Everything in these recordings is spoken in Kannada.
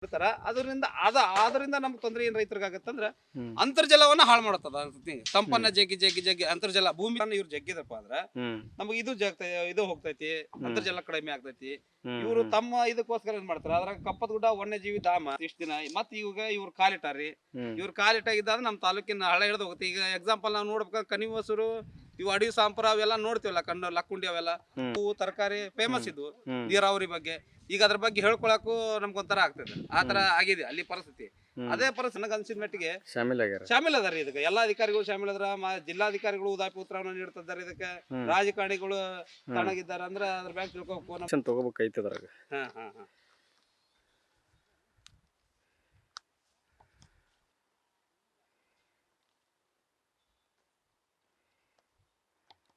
ಬಿಡ್ತಾರ ಅದರಿಂದ ನಮ್ಗೆ ತೊಂದರೆ ಏನ್ ರೈತರಿಗೆ ಆಗತ್ತಂದ್ರ ಅಂತರ್ಜಲವನ್ನ ಹಾಳು ಮಾಡತ್ತದ ತಂಪನ್ನ ಜಗ್ಗಿ ಜಗ್ಗಿ ಜಗ್ಗಿ ಅಂತರ್ಜಲ ಭೂಮಿ ಇವ್ರು ಜಗ್ಗಿದಪ್ಪ ಅಂದ್ರ ನಮಗ್ ಇದು ಹೋಗ್ತೈತಿ, ಅಂತರ್ಜಲ ಕಡಿಮೆ ಆಗ್ತೈತಿ. ಇವ್ರು ತಮ್ಮ ಇದಕ್ಕೋಸ್ಕರ ಏನ್ ಮಾಡ್ತಾರ, ಅದ್ರಾಗ ಕಪ್ಪತ್ ಗುಡ್ಡ ವನ್ಯಜೀವಿ ಧಾಮ ಇಷ್ಟ ದಿನ ಮತ್ ಇವ್ರು ಕಾಲಿಟ್ಟಾರ್ರಿ. ಇವ್ರು ಕಾಲಿಟ್ಟಾಗಿದ್ದ ನಮ್ ತಾಲೂಕಿನ ಹಳ್ಳ ಹಿಡಿದು ಹೋಗುತ್ತೆ. ಈಗ ಎಕ್ಸಾಂಪಲ್ ನಾವು ನೋಡ್ಬೇಕ, ಕನಿವಸೂರು ಇವು ಅಡವಿ ಸಾಂಪ್ರ ಅವೆಲ್ಲ ನೋಡ್ತೀವಲ್ಲ, ಲಕ್ಕುಂಡಿ ಅವೆಲ್ಲ ಹೂವು ತರಕಾರಿ ಫೇಮಸ್ ಇದ್ವು ನೀರಾವರಿ ಬಗ್ಗೆ. ಈಗ ಅದ್ರ ಬಗ್ಗೆ ಹೇಳ್ಕೊಳಕು ನಮ್ಗೊಂಥರ ಆಗ್ತದೆ. ಆ ತರ ಆಗಿದೆ ಅಲ್ಲಿ ಪರಿಸ್ಥಿತಿ. ಅದೇ ಪರಿಸ್ಥಿತಿ ನನಗೆ ಅನ್ಸಿದ ಮಟ್ಟಿಗೆ ಶಾಮಿಲ್ ಅದಾರ. ಇದಕ್ಕೆ ಎಲ್ಲಾ ಅಧಿಕಾರಿಗಳು ಶಾಮಿಲ್ ಅದ್ರ. ಜಿಲ್ಲಾಧಿಕಾರಿಗಳು ಉದಾಪಿ ಉತ್ತರವನ್ನು ನೀಡ್ತಿದ್ದಾರೆ. ಇದಕ್ಕೆ ರಾಜಕಾರಣಿಗಳು ತಣ್ಣಗಿದ್ದಾರೆ ಅಂದ್ರೆ ಅದ್ರ ಬ್ಯಾಂಕ್ ತಗೋಬೇಕೈತೆ.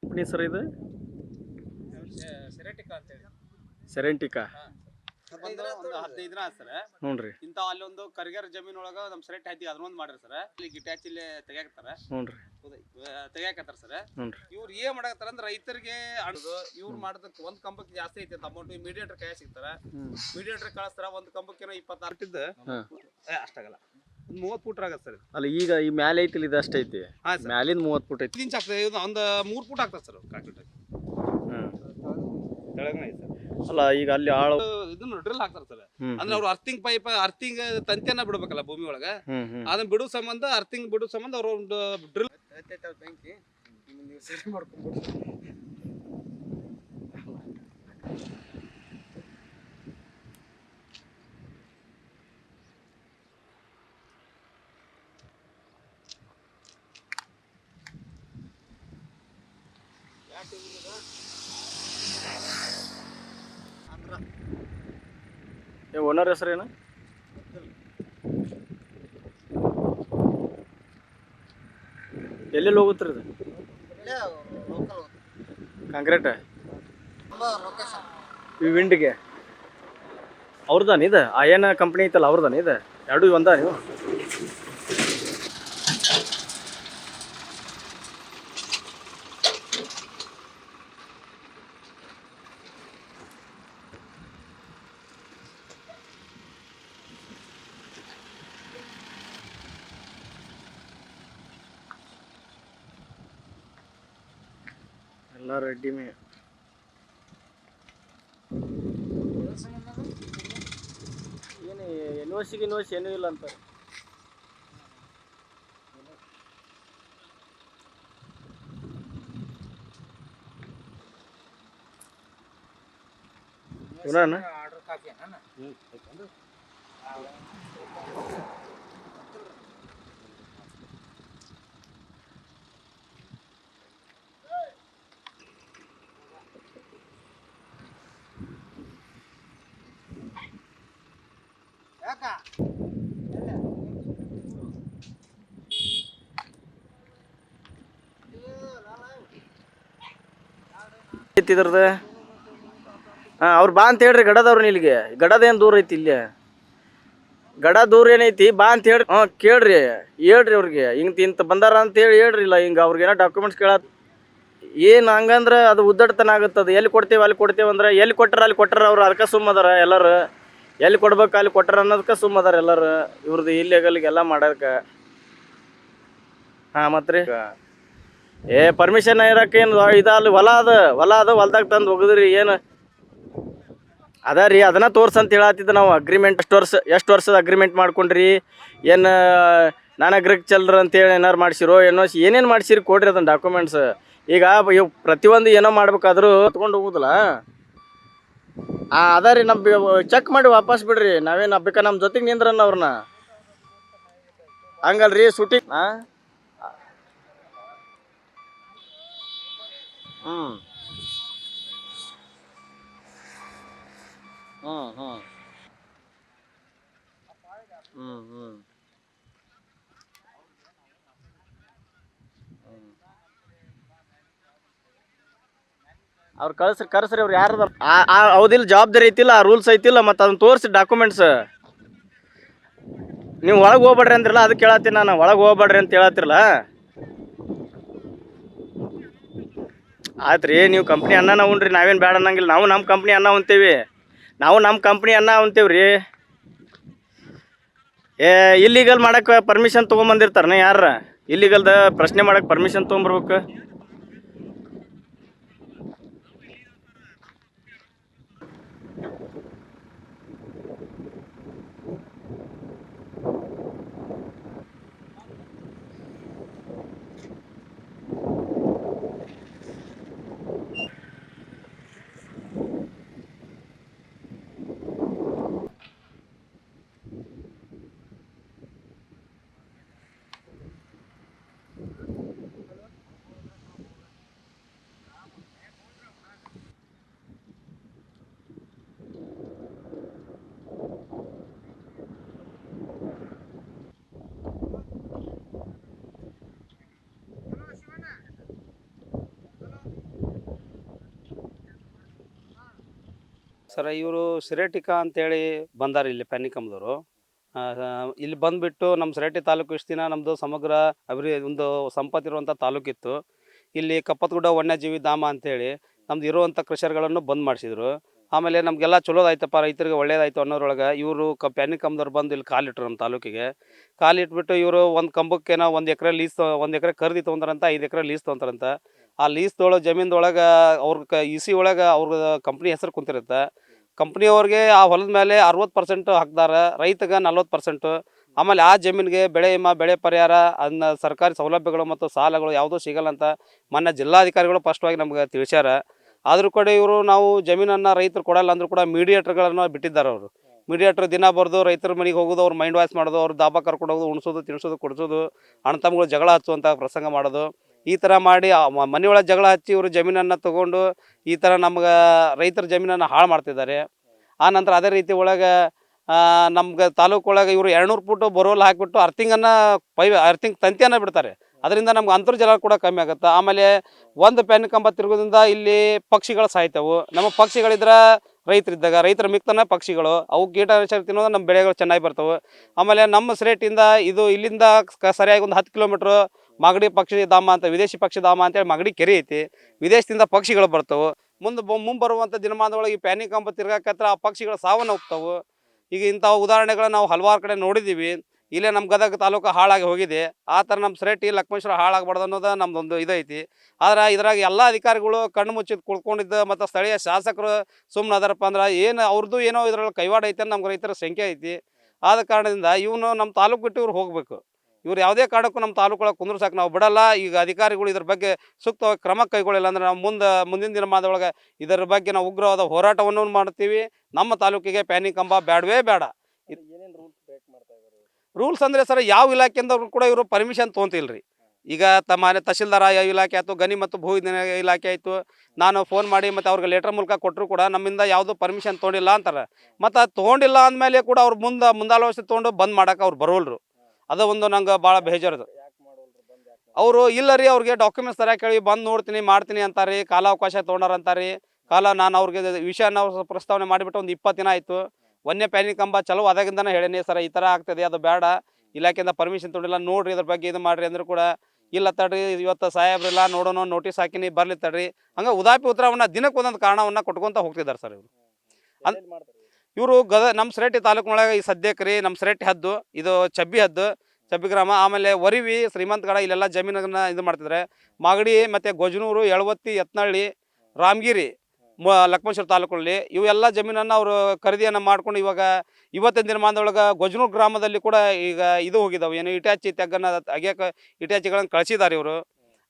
ಕಂಪ್ನಿ ಸರ್ ಇದು ಸೆರೆಂಟಿಕಾ ಒಂದು 15 ದಿನ ಆಯ್ತು ಸರ್. ನೋಡ್ರಿ ಇಂತ ಅಲ್ಲಿ ಒಂದು ಕರಿಗಾರ ಜಮೀನ್ ಒಳಗ ನಮ್ ಸೆರೆಟ್ ಹಾಕಿ ಅದನ್ನೊಂದು ಮಾಡ್ರಿ ಸರ್. ಇಲ್ಲಿ ಗಿಟ್ಟಾಚಿಲ್ಲಿ ತೆಗ್ಯಾಕತ್ತಾರ ತೆಗ್ಯಾಕತ್ತಾರ ಸರ್. ಇವ್ರು ಏನ್ ಮಾಡಕತ್ತಾರ ಅಂದ್ರೆ ರೈತರಿಗೆ ಅಡ್ದು ಇವ್ರು ಮಾಡದಕ್ಕೆ ಒಂದ್ ಕಂಬಕ್ಕೆ ಜಾಸ್ತಿ ಐತಿ ಅಮೌಂಟ್. ಮೀಡಿಯೇಟರ್ ಕೈ ಸಿಗ್ತಾರ, ಮೀಡಿಯೇಟರ್ ಕಳಿಸ್ತಾರ. ಒಂದ್ ಕಂಬಕ್ಕೇನೋ 26 ಇದ್ದ ಅಷ್ಟಾಗಲ್ಲ, 30 ಫೂಟ್ ಆಗತ್ತೆ ಸರ್. ಅಲ್ಲ ಈಗ ಈ ಮ್ಯಾಲೆ ಐತಿ ಇದು ಅಷ್ಟ ಐತಿ, ಮ್ಯಾಲಿಂದ 30 ಫೂಟ್ ಐತಿ. ಇಂಚ್ ಆಗ್ತದೆ, ಒಂದು 3 ಫೂಟ್ ಆಗ್ತದೆ ಸರ್ ಕಾಂಕ್ರೀಟ್ ಆಗಿ. ತೆಳಗನ ಐತಿ ಸರ್. ಅಲ್ಲ ಈಗ ಅಲ್ಲಿ ಆಳು ಇದನ್ನ ಡ್ರಿಲ್ ಹಾಕ್ತಾರ ಸರ್. ಅಂದ್ರೆ ಅವ್ರು ಅರ್ಥಿಂಗ್ ತಂತಿಯನ್ನ ಬಿಡ್ಬೇಕಲ್ಲ ಭೂಮಿ ಒಳಗ, ಅದನ್ನ ಬಿಡೋ ಸಂಬಂಧ ಅವ್ರ ಒಂದು ಡ್ರಿಲ್ ಬೆಂಕಿ ಸರಿ ಮಾಡ್ಕೊಂಡ್ಬಿಡ್ತಾರೆ. ಓನರ್ ಹೆಸರೇನು? ಎಲ್ಲೆಲ್ಲಿ ಹೋಗುತ್ರಿ ಇದು ಕಾಂಕ್ರೀಟ್? ಈ ವಿಂಡ್ಗೆ ಅವ್ರದಾನ ಇದು? ಏನು ಕಂಪ್ನಿ ಐತಲ್ಲ ಅವ್ರದಾನ ಇದು? ಎರಡು ಒಂದ ನೀವು? ಎಲ್ಲ ರೆಡ್ಡಿ ಮೇ ಏನು ಯೂನಿವರ್ಸಿಟಿ ಏನೂ ಇಲ್ಲ ಅಂತಾರೆ. ಇದ್ರದ ಅವ್ರು ಬಾ ಅಂತ ಹೇಳ್ರಿ. ಗಡದವ್ರನ್ನ ಇಲ್ಲಿಗೆ ಗಡದೇನು ದೂರ ಐತಿ? ಇಲ್ಲಿ ಗಡ ದೂರ ಏನೈತಿ, ಬಾ ಅಂತ ಹೇಳ್ರಿ. ಕೇಳ್ರಿ, ಹೇಳ್ರಿ ಅವ್ರಿಗೆ ಇಂತ ಬಂದಾರ ಅಂತ ಹೇಳ್ರಿ. ಇಲ್ಲ ಹಿಂಗೆ ಅವ್ರಿಗೇನೋ ಡಾಕ್ಯುಮೆಂಟ್ಸ್ ಕೇಳತ್ ಏನು ಹಂಗಂದ್ರೆ ಅದು ಉದ್ದಟತನ ಆಗುತ್ತದು. ಎಲ್ಲಿ ಕೊಡ್ತೇವೆ ಅಲ್ಲಿ ಕೊಡ್ತೇವೆ ಅಂದ್ರೆ ಎಲ್ಲಿ ಕೊಟ್ಟಾರ ಅಲ್ಲಿ ಕೊಟ್ಟಾರ. ಅವ್ರು ಅದಕ್ಕೆ ಸುಮ್ಮದಾರ ಎಲ್ಲರೂ. ಎಲ್ಲಿ ಕೊಡ್ಬೇಕು ಅಲ್ಲಿ ಕೊಟ್ಟಾರ ಅನ್ನೋದಕ್ಕೆ ಸುಮ್ಮದಾರ ಎಲ್ಲರೂ. ಇವ್ರದ್ದು ಇಲ್ಲಿಗೆಲ್ಲ ಮಾಡೋದಕ್ಕೆ. ಮತ್ತು ರೀ ಪರ್ಮಿಷನ್ ಇರೋಕೆ ಏನು ಅಲ್ಲಿ ಹೊಲ ಹೊಲ್ದಾಗ ತಂದು ಹೋಗಿದ್ರಿ ಏನು ಅದ ರೀ? ಅದನ್ನ ತೋರ್ಸಂತ ಹೇಳತ್ತಿದ್ದ ನಾವು. ಅಗ್ರಿಮೆಂಟ್ ಎಷ್ಟು ವರ್ಷದ ಅಗ್ರಿಮೆಂಟ್ ಮಾಡ್ಕೊಂಡ್ರಿ? ಏನು ನಾನ್ ಅಗ್ರಿಕಲ್ಚರ್ ಅಂತೇಳಿ ಏನಾರು ಮಾಡ್ಸಿರೋ ಏನೇನು ಮಾಡ್ಸಿರಿ ಕೊಡ್ರಿ ಅದನ್ನ ಡಾಕ್ಯುಮೆಂಟ್ಸ್. ಈಗ ಪ್ರತಿಯೊಂದು ಏನೋ ಮಾಡ್ಬೇಕಾದ್ರೂ ತೊಗೊಂಡು ಹೋಗುದಿಲ್ಲ. ಅದ ರೀ, ಚೆಕ್ ಮಾಡಿ ವಾಪಸ್ ಬಿಡ್ರಿ. ನಾವೇನು ಹಬ್ಬಕ್ಕ ನಮ್ಮ ಜೊತೆಗೆ ನಿಂದ್ರನ್ನ ಅವ್ರನ್ನ ಹಂಗಲ್ರಿ ಶೂಟಿಂಗ್. ಅವ್ರು ಕರ್ಸ್ರಿ. ಅವ್ರು ಯಾರು ಹೌದಿಲ್ಲ, ಜವಾಬ್ದಾರಿ ಐತಿಲ್ಲ, ಆ ರೂಲ್ಸ್ ಐತಿಲ್ಲ, ಮತ್ತು ಅದನ್ನ ತೋರಿಸಿ ಡಾಕ್ಯುಮೆಂಟ್ಸ್. ನೀವು ಒಳಗೆ ಹೋಗ್ಬೇಡ್ರಿ ಅಂದ್ರಲ್ಲ, ಅದಕ್ಕೆ ಕೇಳತ್ತೀನಿ ನಾನು. ಒಳಗೆ ಹೋಗ್ಬೇಡ್ರಿ ಅಂತ ಹೇಳತ್ತಿರಲ್ಲ. ಆಯ್ತು ರೀ, ನೀವು ಕಂಪ್ನಿ ಅನ್ನನ ಉಣ್ರಿ, ನಾವೇನು ಬೇಡ ಅನ್ನಂಗಿಲ್ಲ. ನಾವು ನಮ್ಮ ಕಂಪ್ನಿ ಅನ್ನ ಉಣ್ತೇವೆ. ನಾವು ನಮ್ಮ ಕಂಪ್ನಿ ಅನ್ನ ಉಣ್ತೇವೆ ರೀ. ಇಲ್ಲಿಗಲ್ ಮಾಡಕ್ಕೆ ಪರ್ಮಿಷನ್ ತೊಗೊಂಬಂದಿರ್ತಾರನ ಯಾರ ಇಲ್ಲಿಗಲ್ದ ಪ್ರಶ್ನೆ ಮಾಡಕ್ಕೆ ಪರ್ಮಿಷನ್ ತೊಗೊಂಬರ್ಬೇಕು. ಸರ್ ಇವರು ಸಿರೇಟಿಕಾ ಅಂತೇಳಿ ಬಂದಾರ ಇಲ್ಲಿ ಪ್ಯಾನಿಕಮ್ದವರು. ಇಲ್ಲಿ ಬಂದುಬಿಟ್ಟು ನಮ್ಮ ಸಿರೇಟಿ ತಾಲೂಕು ಇಷ್ಟು ದಿನ ನಮ್ಮದು ಸಮಗ್ರ ಒಂದು ಸಂಪತ್ತಿರುವಂಥ ತಾಲೂಕಿತ್ತು. ಇಲ್ಲಿ ಕಪ್ಪತ್ತಗುಡ್ಡ ವನ್ಯಜೀವಿ ಧಾಮ ಅಂತೇಳಿ ನಮ್ದು ಇರುವಂಥ ಕ್ರಷರ್ಗಳನ್ನು ಬಂದ್ ಮಾಡಿಸಿದ್ರು. ಆಮೇಲೆ ನಮಗೆಲ್ಲ ಚಲೋದಾಯ್ತಪ್ಪ, ರೈತರಿಗೆ ಒಳ್ಳೇದಾಯ್ತು ಅನ್ನೋದ್ರೊಳಗೆ ಇವರು ಪ್ಯಾನಿಕಮ್ದವ್ರು ಬಂದು ಇಲ್ಲಿ ಕಾಲಿಟ್ರು ನಮ್ಮ ತಾಲೂಕಿಗೆ. ಕಾಲಿಟ್ಬಿಟ್ಟು ಇವರು ಒಂದು ಕಂಬಕ್ಕೇನೋ 1 ಎಕರೆ ಲೀಸ್ 1 ಎಕರೆ ಖರೀದಿ ತೊಗೊಂತಾರಂತ, 5 ಎಕರೆ ಲೀಸ್ ತೊಗೊಂತಾರಂತ. ಆ ಲೀಸ್ ಜಮೀನ್ದೊಳಗೆ ಅವ್ರ ಇಸಿ ಒಳಗೆ ಅವ್ರ ಕಂಪ್ನಿ ಹೆಸರು ಕುಂತಿರುತ್ತೆ. ಕಂಪ್ನಿಯವ್ರಿಗೆ ಆ ಹೊಲದ ಮೇಲೆ 60% ಹಾಕ್ದಾರ, ರೈತಗೆ 40%. ಆಮೇಲೆ ಆ ಜಮೀನಿಗೆ ಬೆಳೆ ವಿಮಾ, ಬೆಳೆ ಪರಿಹಾರ, ಅದನ್ನ ಸರ್ಕಾರಿ ಸೌಲಭ್ಯಗಳು ಮತ್ತು ಸಾಲಗಳು ಯಾವುದೂ ಸಿಗಲ್ಲ ಅಂತ ಮೊನ್ನೆ ಜಿಲ್ಲಾಧಿಕಾರಿಗಳು ಸ್ಪಷ್ಟವಾಗಿ ನಮ್ಗೆ ತಿಳಿಸ್ಯಾರ. ಆದರೂ ಕೂಡ ಇವರು ನಾವು ಜಮೀನನ್ನು ರೈತರು ಕೊಡಲ್ಲ ಅಂದರೂ ಕೂಡ ಮೀಡಿಯೇಟರ್ಗಳನ್ನು ಬಿಟ್ಟಿದ್ದಾರೆ. ಅವರು ಮೀಡಿಯೇಟರ್ ದಿನ ಬರ್ದು ರೈತರ ಮನೆಗೆ ಹೋಗೋದು, ಅವ್ರು ಮೈಂಡ್ ವಾಯ್ಸ್ ಮಾಡೋದು, ಅವ್ರು ದಾಬಾ ಕರ್ಕೊಂಡು ಹೋಗೋದು, ಉಣಿಸೋದು, ತಿನ್ನಿಸೋದು, ಕೊಡಿಸೋದು, ಅಣ್ಣ ತಮ್ಮಗಳು ಜಗಳ ಹಚ್ಚುವಂಥ ಪ್ರಸಂಗ ಮಾಡೋದು. ಈ ಥರ ಮಾಡಿ ಮನೆಯೊಳಗೆ ಜಗಳ ಹಚ್ಚಿ ಇವರು ಜಮೀನನ್ನು ತೊಗೊಂಡು ಈ ಥರ ನಮ್ಗೆ ರೈತರ ಜಮೀನನ್ನು ಹಾಳು ಮಾಡ್ತಿದ್ದಾರೆ. ಆ ನಂತರ ಅದೇ ರೀತಿ ಒಳಗೆ ನಮ್ಗೆ ತಾಲೂಕು ಒಳಗೆ ಇವರು 200 ಫುಟ್ ಬೋರ್ವೆಲ್ ಹಾಕಿಬಿಟ್ಟು ಅರ್ಥಿಂಗ್ ತಂತಿಯನ್ನು ಬಿಡ್ತಾರೆ. ಅದರಿಂದ ನಮ್ಗೆ ಅಂತರ್ಜಲ ಕೂಡ ಕಮ್ಮಿ ಆಗುತ್ತೆ. ಆಮೇಲೆ ಒಂದು ಪೆನ್ ಕಂಬ ತಿರುಗೋದ್ರಿಂದ ಇಲ್ಲಿ ಪಕ್ಷಿಗಳು ಸಾಯ್ತವು. ನಮ್ಮ ಪಕ್ಷಿಗಳಿದ್ರೆ ರೈತರಿದ್ದಾಗ ರೈತರ ಮಿಕ್ತನ ಪಕ್ಷಿಗಳು ಅವು ಕೀಟನಾಶಕ ತಿನ್ನೋದು ನಮ್ಮ ಬೆಳೆಗಳು ಚೆನ್ನಾಗಿ ಬರ್ತವೆ. ಆಮೇಲೆ ನಮ್ಮ ಸಿರೇಟಿಂದ ಇದು ಇಲ್ಲಿಂದ ಸರಿಯಾಗಿ ಒಂದು 10 ಕಿಲೋಮೀಟ್ರ್ ಮಾಗಡಿ ಪಕ್ಷಿ ಧಾಮ ಅಂತ, ವಿದೇಶಿ ಪಕ್ಷಿ ಧಾಮ ಅಂತೇಳಿ ಮಾಗಡಿ ಕೆರೆ ಐತಿ. ವಿದೇಶದಿಂದ ಪಕ್ಷಿಗಳು ಬರ್ತವೆ. ಮುಂಬರುವಂಥ ದಿನಮಾನದೊಳಗೆ ಈ ಪ್ಯಾನಿ ಕಂಬ ತಿರ್ಗಾಕತ್ರ ಆ ಪಕ್ಷಿಗಳು ಸಾವನ್ನ ಹೋಗ್ತಾವೆ. ಈಗ ಇಂಥ ಉದಾಹರಣೆಗಳು ನಾವು ಹಲವಾರು ಕಡೆ ನೋಡಿದ್ದೀವಿ. ಇಲ್ಲೇ ನಮ್ಮ ಗದಗ ತಾಲೂಕು ಹಾಳಾಗಿ ಹೋಗಿದೆ. ಆ ಥರ ನಮ್ಮ ಸಿರೇಟಿ ಲಕ್ಷ್ಮೇಶ್ವರ ಹಾಳಾಗಬಾರ್ದು ಅನ್ನೋದು ನಮ್ಮದೊಂದು ಇದೈತಿ. ಆದ್ರೆ ಇದ್ರಾಗ ಎಲ್ಲ ಅಧಿಕಾರಿಗಳು ಕಣ್ಣು ಮುಚ್ಚಿದ್ದು ಕುಳ್ಕೊಂಡಿದ್ದು ಮತ್ತು ಸ್ಥಳೀಯ ಶಾಸಕರು ಸುಮ್ಮನೆ ಅದಾರಪ್ಪ ಅಂದ್ರೆ ಅವ್ರದ್ದು ಏನೋ ಇದ್ರಲ್ಲಿ ಕೈವಾಡ ಐತೆ ಅಂತ ನಮ್ಗೆ ರೈತರ ಸಂಖ್ಯೆ ಐತಿ. ಆದ ಕಾರಣದಿಂದ ಇವನು ನಮ್ಮ ತಾಲೂಕು ಬಿಟ್ಟು ಇವ್ರು ಹೋಗಬೇಕು. ಇವ್ರು ಯಾವುದೇ ಕಾರಣಕ್ಕೂ ನಮ್ಮ ತಾಲೂಕೊಳಗೆ ಕುಂದ್ರಸಾಕ ನಾವು ಬಿಡಲ್ಲ. ಈಗ ಅಧಿಕಾರಿಗಳು ಇದ್ರ ಬಗ್ಗೆ ಸೂಕ್ತವಾಗಿ ಕ್ರಮ ಕೈಗೊಳ್ಳಿಲ್ಲ ಅಂದ್ರೆ ನಾವು ಮುಂದಿನ ದಿನಮಾನದೊಳಗೆ ಇದರ ಬಗ್ಗೆ ನಾವು ಉಗ್ರವಾದ ಹೋರಾಟವನ್ನು ಮಾಡ್ತೀವಿ. ನಮ್ಮ ತಾಲೂಕಿಗೆ ಪ್ಯಾನಿ ಕಂಬ ಬೇಡವೇ ಬೇಡ. ರೂಲ್ಸ್ ಅಂದರೆ ಸರ್ ಯಾವ ಇಲಾಖೆಯಿಂದವ್ರು ಕೂಡ ಇವರು ಪರ್ಮಿಷನ್ ತೊಗೊಂತಿಲ್ರಿ. ಈಗ ತಹಶೀಲ್ದಾರ ಇಲಾಖೆ ಆಯಿತು, ಗಣಿ ಮತ್ತು ಭೂ ಇಲಾಖೆ ಆಯಿತು, ನಾನು ಫೋನ್ ಮಾಡಿ ಮತ್ತು ಅವ್ರಿಗೆ ಲೆಟರ್ ಮೂಲಕ ಕೊಟ್ಟರು ಕೂಡ ನಮ್ಮಿಂದ ಯಾವುದೂ ಪರ್ಮಿಷನ್ ತೊಗೊಂಡಿಲ್ಲ ಅಂತಾರೆ. ಮತ್ತು ಅದು ತೊಗೊಂಡಿಲ್ಲ ಅಂದಮೇಲೆ ಕೂಡ ಅವ್ರು ಮುಂದಾಲೋಚನೆ ತೊಗೊಂಡು ಬಂದ್ ಮಾಡೋಕೆ ಅವ್ರು ಬರೋಲ್ರು. ಅದು ಒಂದು ನಂಗೆ ಭಾಳ ಬೇಜಾರದು. ಅವರು ಇಲ್ಲ ರೀ, ಅವ್ರಿಗೆ ಡಾಕ್ಯುಮೆಂಟ್ಸ್ ಸರಿಯಾಗಿ ಕೇಳಿ ಬಂದು ನೋಡ್ತೀನಿ ಮಾಡ್ತೀನಿ ಅಂತಾರೆ. ಕಾಲಾವಕಾಶ ತೊಗೊಂಡಾರ ಅಂತಾರೆ. ನಾನು ಅವ್ರಿಗೆ ವಿಷಯನ ಪ್ರಸ್ತಾವನೆ ಮಾಡಿಬಿಟ್ಟು ಒಂದು 20 ದಿನ ಆಯಿತು. ವನ್ಯ ಪ್ಯಾನಿ ಕಂಬ ಚಲೋ ಅದಾಗಿಂದನೇ ಹೇಳೀನಿ ಸರ್, ಈ ಥರ ಆಗ್ತದೆ, ಅದು ಬೇಡ, ಇಲಾಖೆಯಿಂದ ಪರ್ಮಿಷನ್ ತೊಗೊಂಡಿಲ್ಲ, ನೋಡ್ರಿ ಇದ್ರ ಬಗ್ಗೆ ಇದು ಮಾಡಿರಿ ಅಂದರೂ ಕೂಡ ಇಲ್ಲ ತಡ್ರಿ, ಇವತ್ತು ಸಾಹೇಬ್ರಿಲ್ಲ ನೋಡೋಣ, ನೋಟಿಸ್ ಹಾಕಿನಿ ಬರಲಿ ತಡ್ರಿ, ಹಂಗೆ ಉದಾಪಿ ಉತ್ತರವನ್ನು ದಿನಕ್ಕೆ ಒಂದೊಂದು ಕಾರಣವನ್ನು ಕೊಟ್ಕೊತ ಹೋಗ್ತಿದ್ದಾರೆ ಸರ್ ಇವರು. ಇವರು ನಮ್ಮ ಸಿರೇಟಿ ತಾಲೂಕಿನೊಳಗೆ ಈ ಸದ್ಯಕ್ಕೆ ರೀ ನಮ್ಮ ಸಿರೇಟಿ ಹದ್ದು ಇದು ಚಬ್ಬಿ ಗ್ರಾಮ, ಆಮೇಲೆ ವರಿವಿ, ಶ್ರೀಮಂತಗಡ ಇಲ್ಲೆಲ್ಲ ಜಮೀನನ್ನ ಇದು ಮಾಡ್ತಿದ್ದಾರೆ. ಮಾಗಡಿ ಮತ್ತು ಗೊಜನೂರು, ಯಳವತ್ತಿ, ಯತ್ನಹಳ್ಳಿ, ರಾಮಗಿರಿ, ಲಕ್ಷ್ಮೇಶ್ವರ ತಾಲೂಕಲ್ಲಿ ಇವೆಲ್ಲ ಜಮೀನನ್ನು ಅವರು ಖರೀದಿಯನ್ನು ಮಾಡ್ಕೊಂಡು ಇವತ್ತಿನ ದಿನಮಾನದೊಳಗೆ ಗೊಜನೂರು ಗ್ರಾಮದಲ್ಲಿ ಕೂಡ ಈಗ ಇದು ಹೋಗಿದ್ದಾವೆ, ಏನು ಇಟಾಚಿ ತೆಗ್ಗನ್ನು ಅಗ್ಯಕ್ಕೆ ಇಟಾಚಿಗಳನ್ನು ಕಳಿಸಿದ್ದಾರೆ ಇವರು.